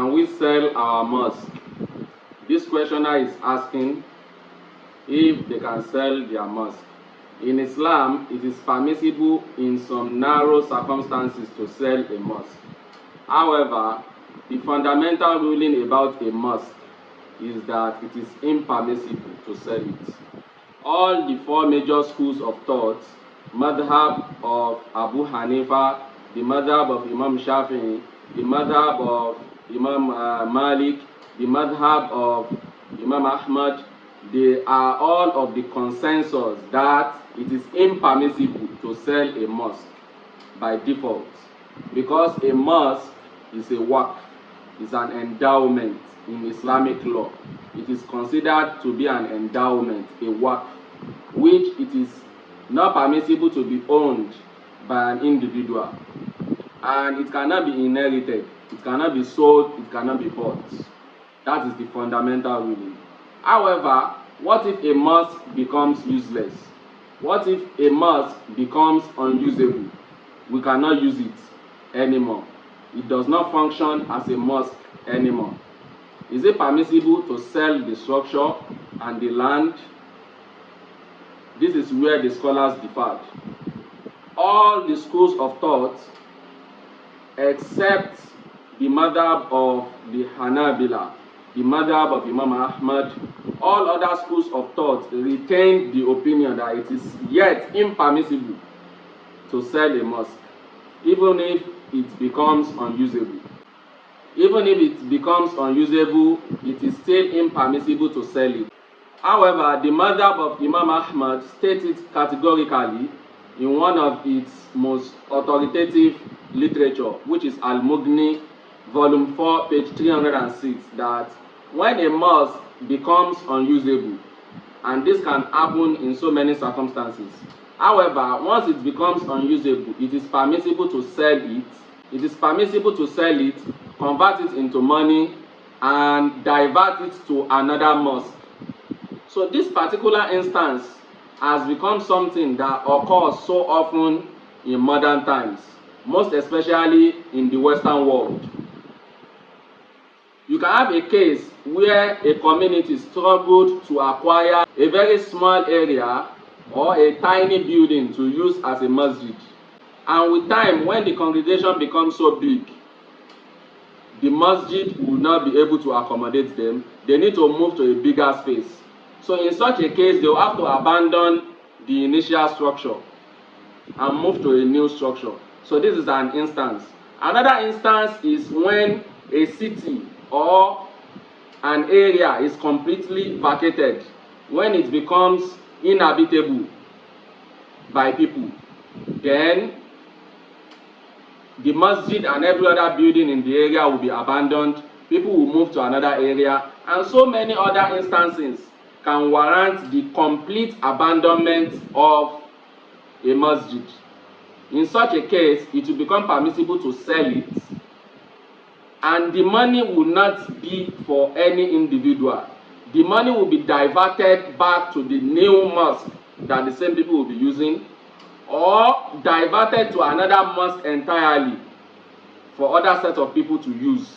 Can we sell our mosque? This questioner is asking if they can sell their mosque. In Islam, it is permissible in some narrow circumstances to sell a mosque. However, the fundamental ruling about a mosque is that it is impermissible to sell it. All the four major schools of thought, madhab of Abu Hanifa, the madhab of Imam Shafi'i, the madhab of Imam Malik, the madhab of Imam Ahmad, they are all of the consensus that it is impermissible to sell a mosque by default, because a mosque is a waqf, is an endowment in Islamic law. It is considered to be an endowment, a waqf, which it is not permissible to be owned by an individual, and it cannot be inherited, it cannot be sold, it cannot be bought. That is the fundamental ruling. However, what if a mosque becomes useless? What if a mosque becomes unusable? We cannot use it anymore. It does not function as a mosque anymore. Is it permissible to sell the structure and the land? This is where the scholars differed. All the schools of thought, except the madhab of the Hanabila, the madhab of Imam Ahmad, all other schools of thought retained the opinion that it is yet impermissible to sell a mosque, even if it becomes unusable. Even if it becomes unusable, it is still impermissible to sell it. However, the madhab of Imam Ahmad stated categorically in one of its most authoritative literature, which is Al-Mughni, volume 4, page 306, that when a mosque becomes unusable, and this can happen in so many circumstances. However, once it becomes unusable, it is permissible to sell it. It is permissible to sell it, convert it into money, and divert it to another mosque. So this particular instance has become something that occurs so often in modern times, most especially in the Western world. You can have a case where a community struggled to acquire a very small area or a tiny building to use as a masjid. And with time, when the congregation becomes so big, the masjid will not be able to accommodate them. They need to move to a bigger space. So in such a case, they will have to abandon the initial structure and move to a new structure. So this is an instance. Another instance is when a city or an area is completely vacated, when it becomes inhabitable by people. Then the masjid and every other building in the area will be abandoned. People will move to another area, and so many other instances can warrant the complete abandonment of a masjid. In such a case, it will become permissible to sell it, and the money will not be for any individual. The money will be diverted back to the new mosque that the same people will be using, or diverted to another mosque entirely for other set of people to use.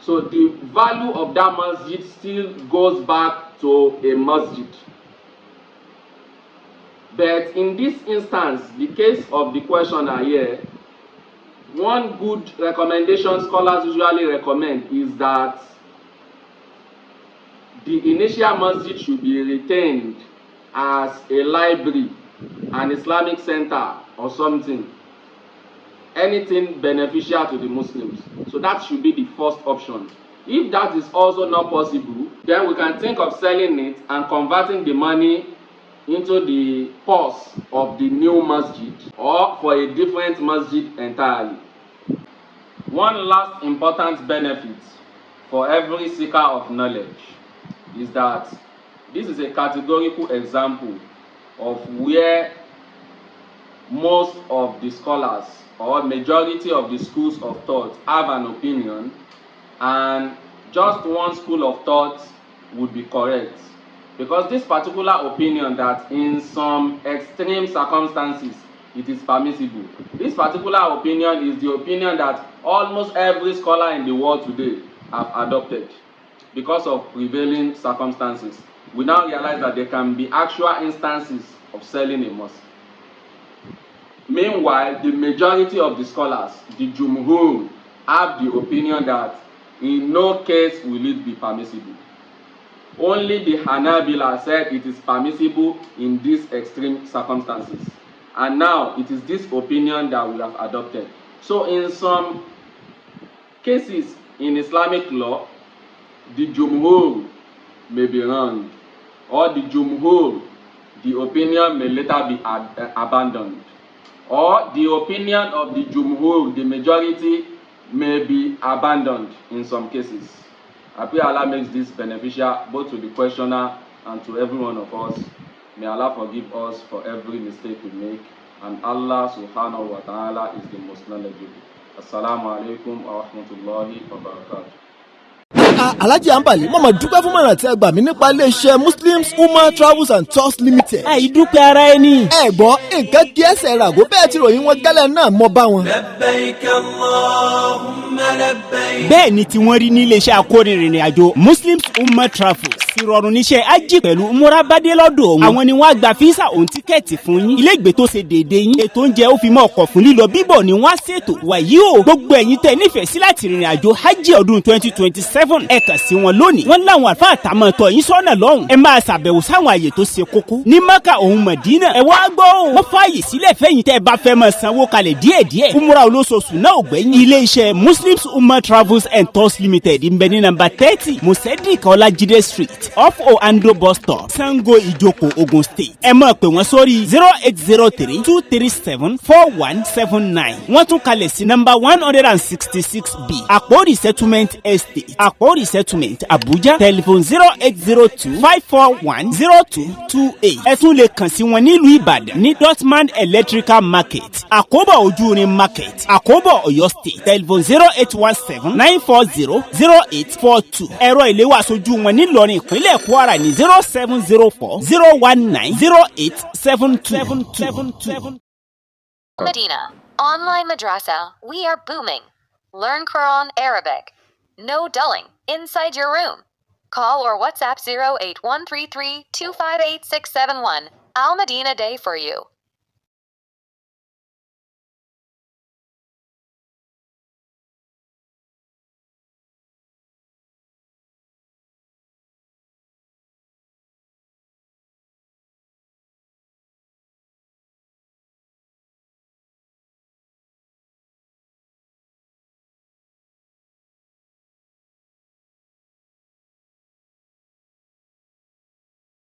So the value of that masjid still goes back to a masjid. But in this instance, the case of the questioner here, one good recommendation scholars usually recommend is that the initial masjid should be retained as a library, an Islamic center or something, anything beneficial to the Muslims. So that should be the first option. If that is also not possible, then we can think of selling it and converting the money into the purse of the new masjid or for a different masjid entirely. One last important benefit for every seeker of knowledge is that this is a categorical example of where most of the scholars or majority of the schools of thought have an opinion, and just one school of thought would be correct. Because this particular opinion that in some extreme circumstances it is permissible, this particular opinion is the opinion that almost every scholar in the world today have adopted because of prevailing circumstances. We now realize that there can be actual instances of selling a mosque. Meanwhile, the majority of the scholars, the Jumhur, have the opinion that in no case will it be permissible. Only the Hanabila said it is permissible in these extreme circumstances. And now it is this opinion that we have adopted. So in some cases in Islamic law, the Jumhur may be wrong, or the Jumhur, the opinion may later be abandoned, or the opinion of the Jumhur, the majority, may be abandoned in some cases. I pray Allah makes this beneficial both to the questioner and to every one of us. May Allah forgive us for every mistake we make, and Allah subhanahu wa ta'ala is the most knowledgeable. Assalamu alaikum wa rahmatullahi wa barakatuh. Alhaji Ambali mo mà dúpẹ́ fún mọ̀ràn tí ẹ gbà mí nípa iléeṣẹ́ Muslims Umrah Travels and Tours Limited. àìdúpẹ́ ara ẹni. ẹ gbọ́ nǹkan kí ẹsẹ̀ ràgó bẹ́ẹ̀ tí ròyìn wọn gẹ́lẹ́ náà mọ́ bá wọn. labbaik Allahumma labbaik. bẹ́ẹ̀ ni tí wọ́n rí ní iléeṣẹ́ akórinrìn àjò Muslims Umrah Travels. ìrọ̀rùn níṣẹ́ ájì pẹ̀lú umrah bádé lọ́dọ̀ wọn. àwọn ni wọ́n á gba físà òun tíkẹ́ẹ̀tì fún yín. ilé ìgbé tó ṣe déédéé yín. ètò oúnjẹ ó fi mọ́ ọkọ̀ fún lílọ bíbọ̀ ni wọ́n á ṣètò. wàyí o gbogbo ẹ̀yin tẹ́ nífẹ̀ẹ́ sí láti rìnrìn àjò hajj ọdún 2027 ẹ kàn sí wọn lónìí. wọ́n láwọn àlùfáà àtàmọ̀ tọ̀ yín sọ́nà lọ́hùn. ẹ máa ṣàbẹ̀wò sáwọn àyè tó ṣe kókó. ní Mákà òun Mádínà. ẹ wá gbọ́ o. wọ́n fààyè sílẹ̀ fẹ́yìn tẹ́ ẹ bá fẹ́ máa sanwó kalẹ̀ díẹ̀díẹ̀. umrah olóṣooṣù náà ò gbẹ́yìn. ilé iṣẹ́ Muslims Umrah Travels and Tours Limited ń bẹ ní nọ́mbà 30 Musedik Ọlájídé Street off Oando bus stop Sango Ìjókòó Ogun State. ẹ máa pè wọ́n sórí 0803-237-4179. wọ́n tún kalẹ̀ sí nọ́mbà 166B Àpòrí Settlement Estate Àpòrí Settlement Abuja. telephone 0802-541-0228. ẹ tún lè kàn sí wọn nílùú Ìbàdàn ní Dotman Electrical Market Àkóbọ̀ Ojúrin Market Àkóbọ̀ Ọ̀yọ́ State. telephone 0817-940-0842. ẹ̀rọ ìléwọ́ aṣojú wọn nílọrin ìpínlẹ̀ Kwara ní 0704-019-0872. Medina. Online madrasa. We are booming. Learn Quran Arabic. No dulling. Inside your room. Call or WhatsApp 08133 258 671. Al Medina Day for you.